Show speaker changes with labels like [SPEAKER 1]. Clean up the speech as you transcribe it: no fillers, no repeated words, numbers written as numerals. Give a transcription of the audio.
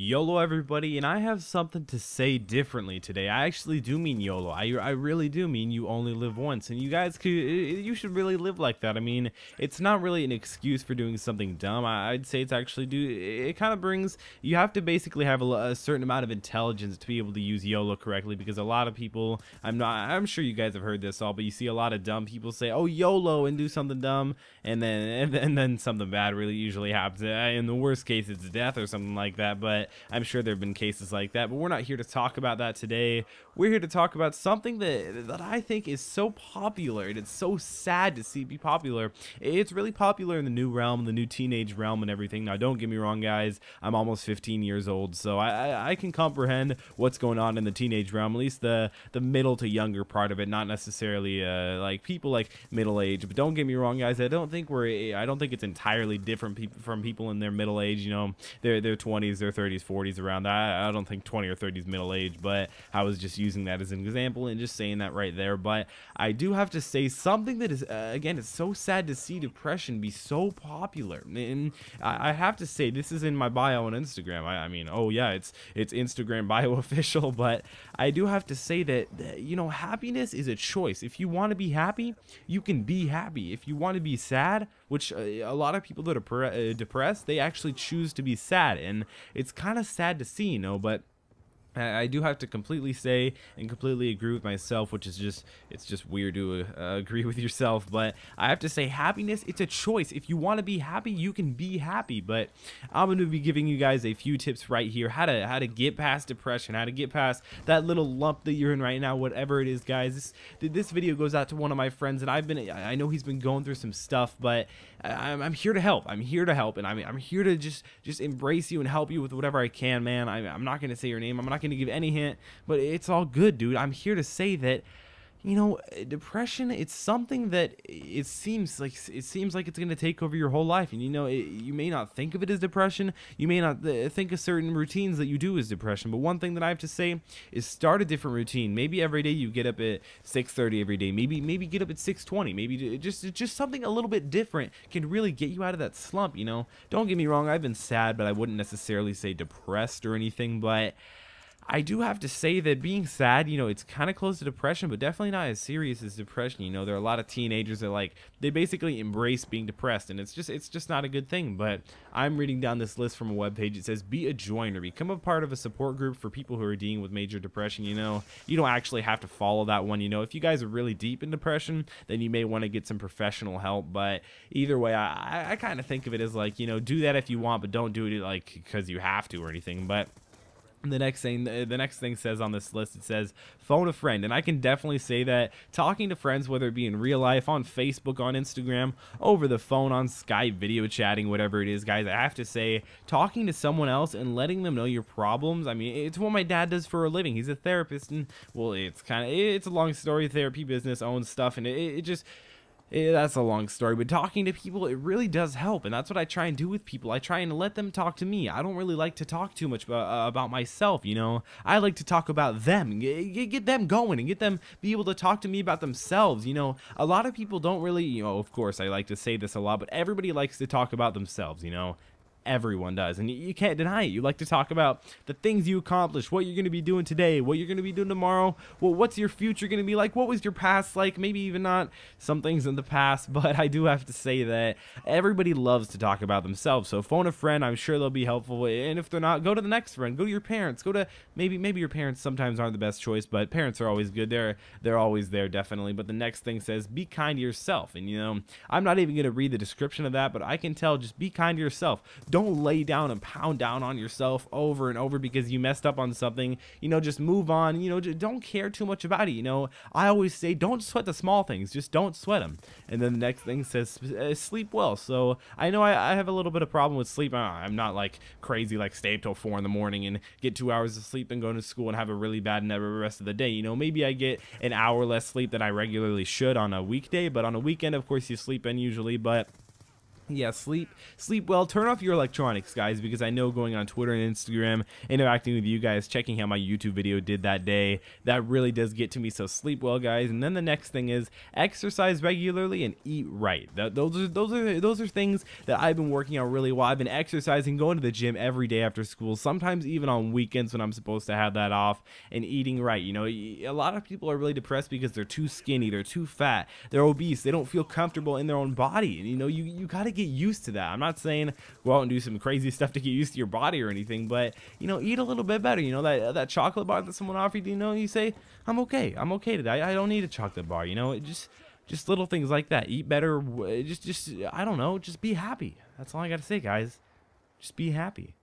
[SPEAKER 1] YOLO everybody, and I have something to say differently today. I actually do mean YOLO. I really do mean you only live once, and you should really live like that. I mean, it's not really an excuse for doing something dumb. I'd say it's actually it kind of brings, you have to basically have a certain amount of intelligence to be able to use YOLO correctly, because a lot of people, I'm sure you guys have heard this all, but you see a lot of dumb people say, oh, YOLO, and do something dumb, and then something bad really usually happens. In the worst case, it's death or something like that, but I'm sure there have been cases like that. But we're not here to talk about that today. We're here to talk about something that I think is so popular, and it's so sad to see it be popular. It's really popular in the new realm, the new teenage realm and everything. Now, don't get me wrong, guys. I'm almost 15 years old, so I can comprehend what's going on in the teenage realm, at least the middle to younger part of it, not necessarily like people like middle age. But don't get me wrong, guys. I don't think it's entirely different from people in their middle age. You know, their 20s, their 30s, 40s, around that. I don't think 20 or 30 is middle age, but I was just using that as an example and just saying that right there. But I do have to say something that is again, it's so sad to see depression be so popular, and I have to say, this is in my bio on Instagram. I mean, oh yeah, it's Instagram bio official, but I do have to say that you know, happiness is a choice. If you want to be happy, you can be happy. If you want to be sad, which a lot of people that are depressed, they actually choose to be sad, and it's kind of sad to see, you know. But I do have to completely say and completely agree with myself, which is it's just weird to agree with yourself, but I have to say, happiness, it's a choice. If you want to be happy, you can be happy. But I'm going to be giving you guys a few tips right here, how to get past depression, how to get past that little lump that you're in right now, whatever it is, guys. This video goes out to one of my friends, and I know he's been going through some stuff, but I'm here to help. I'm here to help, and I'm here to just embrace you and help you with whatever I can, man. I'm not going to say your name. I'm not going to give any hint, but it's all good, dude. I'm here to say that, you know, depression, it's something that it seems like it's going to take over your whole life. And you know, you may not think of it as depression, you may not think of certain routines that you do as depression, but one thing that I have to say is start a different routine. Maybe every day you get up at 6:30 every day, maybe get up at 6:20, maybe just something a little bit different can really get you out of that slump. You know, don't get me wrong, I've been sad, but I wouldn't necessarily say depressed or anything. But I do have to say that being sad, you know, it's kind of close to depression, but definitely not as serious as depression. You know, there are a lot of teenagers that they basically embrace being depressed, and it's just not a good thing. But I'm reading down this list from a webpage. It says, be a joiner, become a part of a support group for people who are dealing with major depression. You know, you don't actually have to follow that one. You know, if you guys are really deep in depression, then you may want to get some professional help. But either way, I kind of think of it as like, you know, do that if you want, but don't do it like because you have to or anything. But the next thing says on this list, it says phone a friend. And I can definitely say that talking to friends, whether it be in real life, on Facebook, on Instagram, over the phone, on Skype, video chatting, whatever it is, guys, I have to say, talking to someone else and letting them know your problems, I mean, it's what my dad does for a living. He's a therapist, and well, it's a long story. Therapy business, owns stuff, and that's a long story, but talking to people, it really does help, and that's what I try and do with people. I try and let them talk to me. I don't really like to talk too much about myself, you know. I like to talk about them, get them going, and get them be able to talk to me about themselves, you know. A lot of people don't really, you know, of course, I like to say this a lot, but everybody likes to talk about themselves, you know. Everyone does, and you can't deny it. You like to talk about the things you accomplished, what you're going to be doing today, what you're going to be doing tomorrow. Well, what's your future going to be like? What was your past like? Maybe even not some things in the past, but I do have to say that everybody loves to talk about themselves. So phone a friend. I'm sure they'll be helpful, and if they're not, go to the next friend. Go to your parents. Go to maybe your parents sometimes aren't the best choice, but parents are always good. They're always there, definitely. But the next thing says, be kind to yourself. And you know, I'm not even going to read the description of that, but I can tell, just be kind to yourself. Don't lay down and pound down on yourself over and over because you messed up on something. You know, just move on. You know, don't care too much about it. You know, I always say, don't sweat the small things, just don't sweat them. And then the next thing says, sleep well. So I know I have a little bit of problem with sleep. I'm not like crazy, like stay up till 4 in the morning and get 2 hours of sleep and go to school and have a really bad rest of the day. You know, maybe I get an hour less sleep than I regularly should on a weekday, but on a weekend, of course, you sleep in usually. But Yeah, sleep well. Turn off your electronics, guys, because I know going on Twitter and Instagram, interacting with you guys, checking how my YouTube video did that day, that really does get to me. So sleep well, guys. And then the next thing is exercise regularly and eat right. Those are things that I've been working on really well. I've been exercising, going to the gym every day after school, sometimes even on weekends when I'm supposed to have that off, and eating right. You know, a lot of people are really depressed because they're too skinny, they're too fat, they're obese, they don't feel comfortable in their own body. And you know, you got to get used to that. I'm not saying go out and do some crazy stuff to get used to your body or anything, but you know, eat a little bit better. You know, that chocolate bar that someone offered, you know, you say, I'm okay today, I don't need a chocolate bar. You know, just little things like that. Eat better. Just I don't know, just be happy. That's all I gotta say, guys. Just be happy.